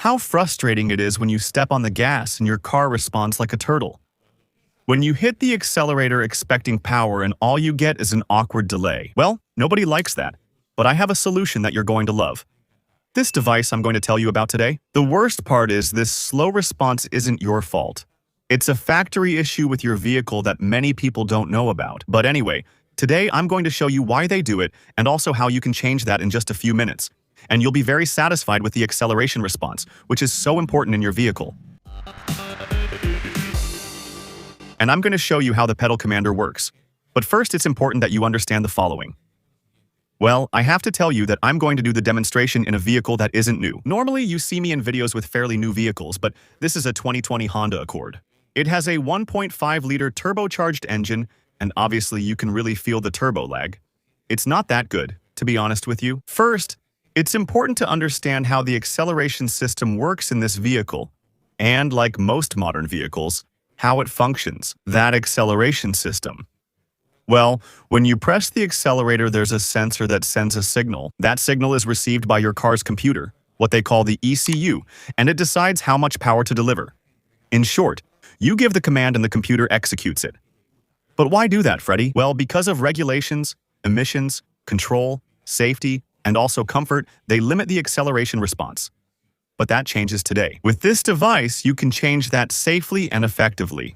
How frustrating it is when you step on the gas and your car responds like a turtle. When you hit the accelerator expecting power and all you get is an awkward delay. Well, nobody likes that, but I have a solution that you're going to love. This device I'm going to tell you about today. The worst part is this slow response isn't your fault. It's a factory issue with your vehicle that many people don't know about. But anyway, today I'm going to show you why they do it and also how you can change that in just a few minutes. And you'll be very satisfied with the acceleration response, which is so important in your vehicle. And I'm going to show you how the pedal commander works. But first, it's important that you understand the following. Well, I have to tell you that I'm going to do the demonstration in a vehicle that isn't new. Normally, you see me in videos with fairly new vehicles, but this is a 2020 Honda Accord. It has a 1.5-liter turbocharged engine, and obviously you can really feel the turbo lag. It's not that good, to be honest with you. First, it's important to understand how the acceleration system works in this vehicle, and like most modern vehicles, how it functions, that acceleration system. Well, when you press the accelerator, there's a sensor that sends a signal. That signal is received by your car's computer, what they call the ECU, and it decides how much power to deliver. In short, you give the command and the computer executes it. But why do that, Freddy? Well, because of regulations, emissions, control, safety, and also comfort, they limit the acceleration response. But that changes today. With this device, you can change that safely and effectively.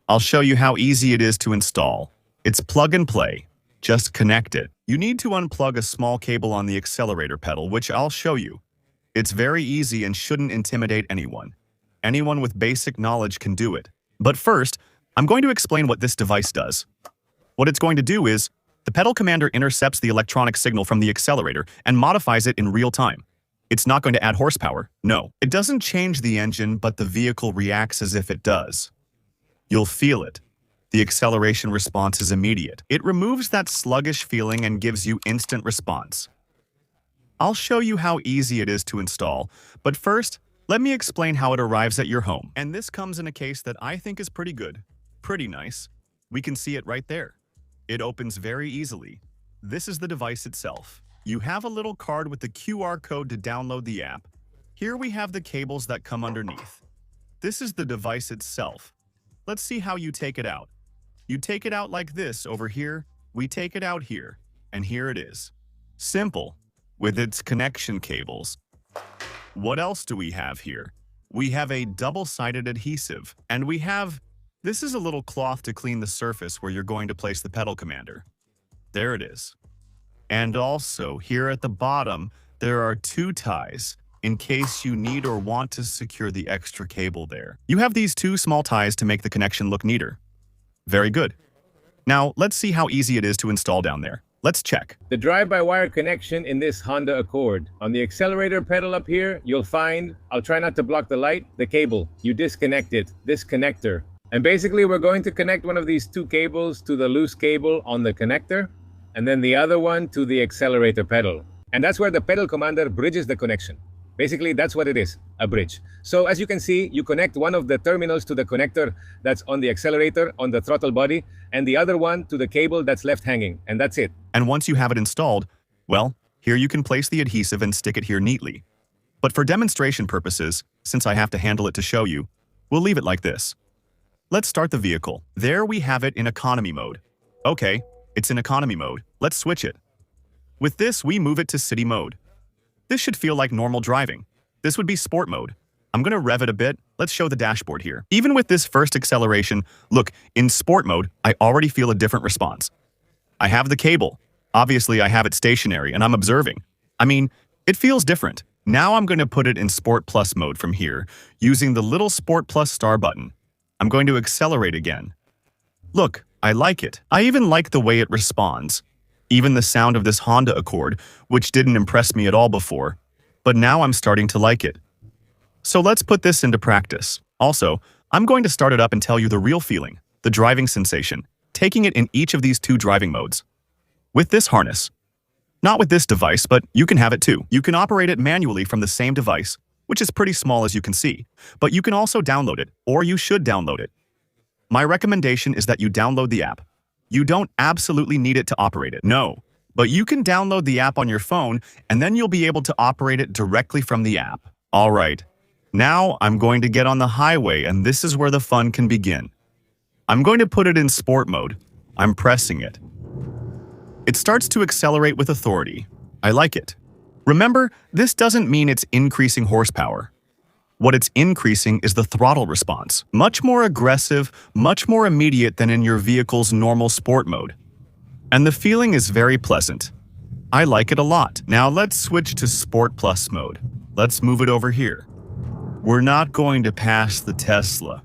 I'll show you how easy it is to install. It's plug and play. Just connect it. You need to unplug a small cable on the accelerator pedal, which I'll show you. It's very easy and shouldn't intimidate anyone. Anyone with basic knowledge can do it. But first, I'm going to explain what this device does. What it's going to do is, the pedal commander intercepts the electronic signal from the accelerator and modifies it in real time. It's not going to add horsepower, no. It doesn't change the engine, but the vehicle reacts as if it does. You'll feel it. The acceleration response is immediate. It removes that sluggish feeling and gives you instant response. I'll show you how easy it is to install, but first, let me explain how it arrives at your home. And this comes in a case that I think is pretty good, pretty nice. We can see it right there. It opens very easily. This is the device itself. You have a little card with the QR code to download the app. Here we have the cables that come underneath. This is the device itself. Let's see how you take it out. You take it out like this over here, we take it out here, and here it is. Simple, with its connection cables. What else do we have here? We have a double-sided adhesive, and this is a little cloth to clean the surface where you're going to place the pedal commander. There it is. And also, here at the bottom, there are two ties, in case you need or want to secure the extra cable there. You have these two small ties to make the connection look neater. Very good. Now, let's see how easy it is to install down there. Let's check. The drive-by-wire connection in this Honda Accord. On the accelerator pedal up here, you'll find, I'll try not to block the light, the cable. You disconnect it, this connector. And basically, we're going to connect one of these two cables to the loose cable on the connector, and then the other one to the accelerator pedal. And that's where the pedal commander bridges the connection. Basically, that's what it is, a bridge. So as you can see, you connect one of the terminals to the connector that's on the accelerator, on the throttle body, and the other one to the cable that's left hanging, and that's it. And once you have it installed, well, here you can place the adhesive and stick it here neatly. But for demonstration purposes, since I have to handle it to show you, we'll leave it like this. Let's start the vehicle. There we have it in economy mode. Okay, it's in economy mode. Let's switch it. With this, we move it to city mode. This should feel like normal driving. This would be sport mode. I'm going to rev it a bit. Let's show the dashboard here. Even with this first acceleration, look, in sport mode, I already feel a different response. I have the cable. Obviously, I have it stationary, and I'm observing. I mean, it feels different. Now I'm going to put it in Sport Plus mode from here, using the little Sport Plus star button. I'm going to accelerate again. Look, I like it. I even like the way it responds. Even the sound of this Honda Accord, which didn't impress me at all before. But now I'm starting to like it. So let's put this into practice. Also, I'm going to start it up and tell you the real feeling, the driving sensation, taking it in each of these two driving modes. With this harness. Not with this device, but you can have it too. You can operate it manually from the same device, which is pretty small as you can see, but you can also download it, or you should download it. My recommendation is that you download the app. You don't absolutely need it to operate it, no. But you can download the app on your phone, and then you'll be able to operate it directly from the app. All right, now I'm going to get on the highway, and this is where the fun can begin. I'm going to put it in sport mode. I'm pressing it. It starts to accelerate with authority. I like it. Remember, this doesn't mean it's increasing horsepower. What it's increasing is the throttle response. Much more aggressive, much more immediate than in your vehicle's normal sport mode. And the feeling is very pleasant. I like it a lot. Now let's switch to Sport Plus mode. Let's move it over here. We're not going to pass the Tesla.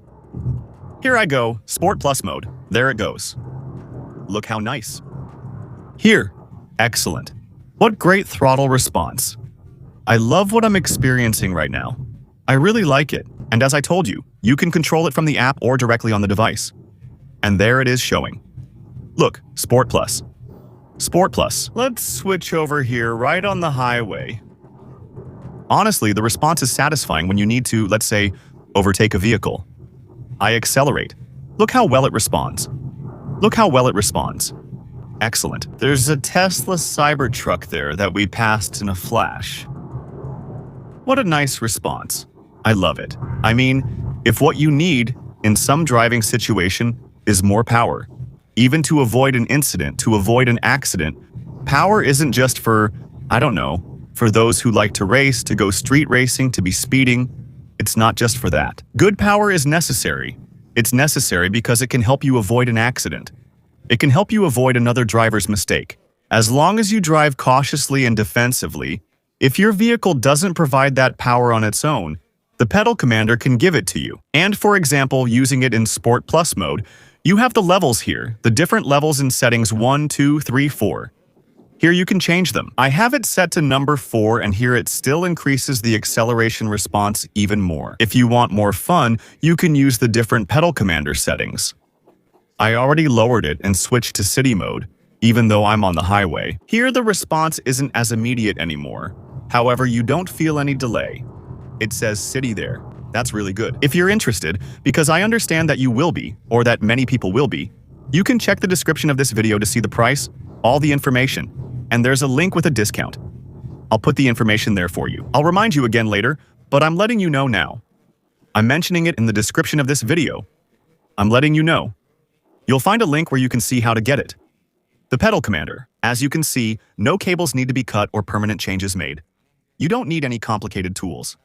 Here I go, Sport Plus mode. There it goes. Look how nice. Here, excellent. What great throttle response. I love what I'm experiencing right now. I really like it. And as I told you, you can control it from the app or directly on the device. And there it is showing. Look, Sport Plus. Sport Plus. Let's switch over here right on the highway. Honestly, the response is satisfying when you need to, let's say, overtake a vehicle. I accelerate. Look how well it responds. Look how well it responds. Excellent. There's a Tesla Cybertruck there that we passed in a flash. What a nice response. I love it. I mean, if what you need in some driving situation is more power, even to avoid an incident, to avoid an accident, power isn't just for, I don't know, for those who like to race, to go street racing, to be speeding. It's not just for that. Good power is necessary. It's necessary because it can help you avoid an accident. It can help you avoid another driver's mistake. As long as you drive cautiously and defensively, if your vehicle doesn't provide that power on its own, the Pedal Commander can give it to you. And for example, using it in Sport Plus mode, you have the levels here, the different levels in settings 1, 2, 3, 4. Here you can change them. I have it set to number 4, and here it still increases the acceleration response even more. If you want more fun, you can use the different Pedal Commander settings. I already lowered it and switched to city mode, even though I'm on the highway. Here the response isn't as immediate anymore. However, you don't feel any delay. It says city there. That's really good. If you're interested, because I understand that you will be, or that many people will be, you can check the description of this video to see the price, all the information, and there's a link with a discount. I'll put the information there for you. I'll remind you again later, but I'm letting you know now. I'm mentioning it in the description of this video. I'm letting you know. You'll find a link where you can see how to get it. The Pedal Commander. As you can see, no cables need to be cut or permanent changes made. You don't need any complicated tools.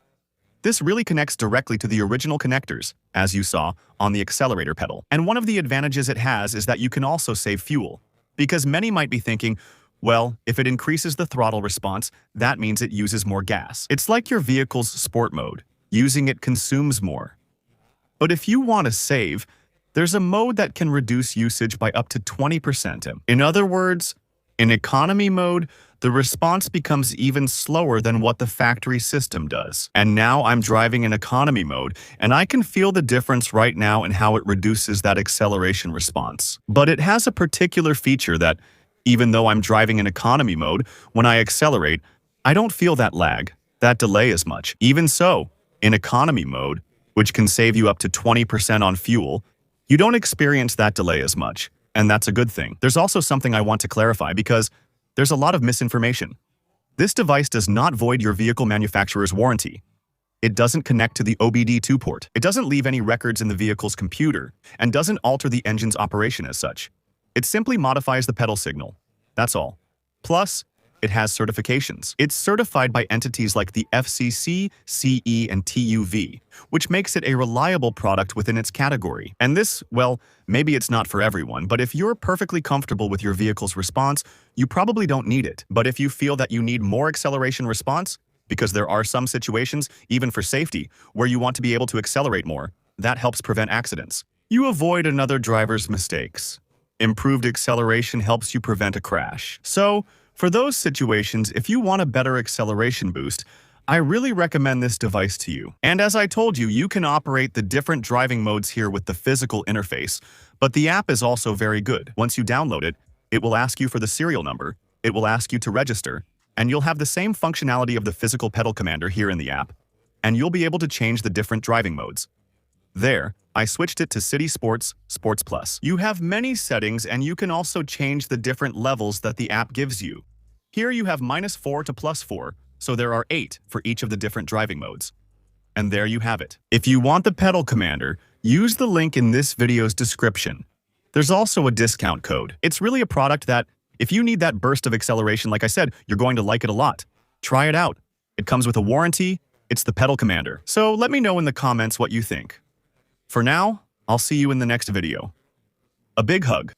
This really connects directly to the original connectors, as you saw, on the accelerator pedal. And one of the advantages it has is that you can also save fuel. Because many might be thinking, well, if it increases the throttle response, that means it uses more gas. It's like your vehicle's sport mode. Using it consumes more. But if you want to save, there's a mode that can reduce usage by up to 20%. In other words, in economy mode, the response becomes even slower than what the factory system does. And now I'm driving in economy mode, and I can feel the difference right now in how it reduces that acceleration response. But it has a particular feature that, even though I'm driving in economy mode, when I accelerate, I don't feel that lag, that delay as much. Even so, in economy mode, which can save you up to 20% on fuel, you don't experience that delay as much, and that's a good thing. There's also something I want to clarify because there's a lot of misinformation. This device does not void your vehicle manufacturer's warranty. It doesn't connect to the OBD2 port. It doesn't leave any records in the vehicle's computer and doesn't alter the engine's operation as such. It simply modifies the pedal signal. That's all. Plus, it has certifications. It's certified by entities like the FCC, CE, and TÜV, which makes it a reliable product within its category. And this, well, maybe it's not for everyone, but if you're perfectly comfortable with your vehicle's response, you probably don't need it. But if you feel that you need more acceleration response, because there are some situations, even for safety, where you want to be able to accelerate more, that helps prevent accidents. You avoid another driver's mistakes. Improved acceleration helps you prevent a crash. So, for those situations, if you want a better acceleration boost, I really recommend this device to you. And as I told you, you can operate the different driving modes here with the physical interface, but the app is also very good. Once you download it, it will ask you for the serial number, it will ask you to register, and you'll have the same functionality of the physical Pedal Commander here in the app, and you'll be able to change the different driving modes. There, I switched it to City Sports, Sports Plus. You have many settings, and you can also change the different levels that the app gives you. Here you have -4 to +4, So there are 8 for each of the different driving modes. And there you have it. If you want the Pedal Commander, use the link in this video's description. There's also a discount code. It's really a product that, if you need that burst of acceleration, like I said, you're going to like it a lot. Try it out. It comes with a warranty. It's the Pedal Commander. So let me know in the comments what you think. For now, I'll see you in the next video. A big hug.